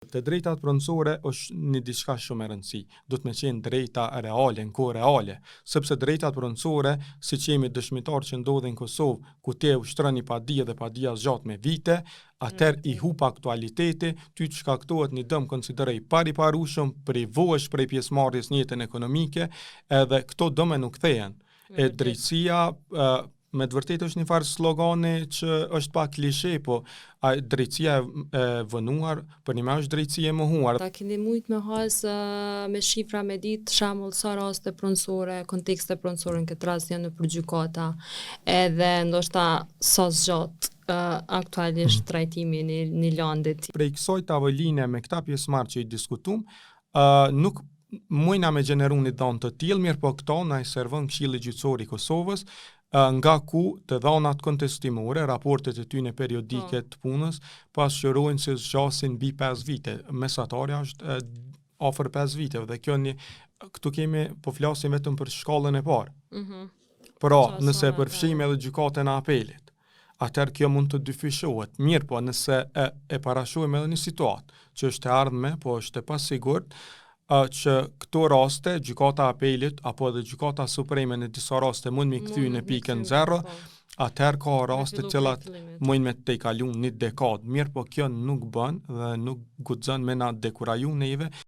Të drejtat pronësore është një diçka shumë e rëndësishme. Do të më qenë drejta reale, në kohë reale, sepse drejtat pronësore, siç jemi dëshmitar që ndodhin në Kosovë, ku ti ushtron një padije dhe padija zgjat me vite, atëherë i hup aktualiteti, ty të shkaktohet një dëm konsideroj pariparueshëm, privohesh prej pjesëmarrjes në jetën ekonomike, edhe këto dëme nuk kthehen. E drejtësia me të vërtetë është një farë slogani që është pak klishe, po drejtësia e vënuar, për një me është drejtësia e mohuar. Ta keni mujt me hasë me shifra me ditë shembull sa raste pronësore, kontekste pronësore në këtë rast janë nëpër gjykata, edhe ndoshta sa zgjat aktualisht trajtimi në landit. Prej kësaj tavoline me këta pjesëmarrë që i diskutum, nuk mujna me gjeneru një dhanë të tillë, mirë po këto na i servon Këshilli Gjyqësor i Kosovës, nga ku të dhanat kontestimore, raportet e tyre periodike të punës, pasqyrojnë se zgjasin mbi 5 vite. Mesatarja është afër 5 viteve dhe këtu po flasim vetëm për shkallën e parë. Pra, nëse përfshijmë edhe gjykatën e apelit, atëherë kjo mund të dyfishohet. Mirë po, nëse e parashojmë edhe një situatë që është e ardhme, po është e pasigurt, që këto raste, gjykata e apelit apo edhe gjykata supreme në disa raste mund me kthy në pikën 0, atëherë ka raste të cilat mund me të kaluar një dekadë. Mirë po kjo nuk bën dhe nuk guxon me na dekuraju neve.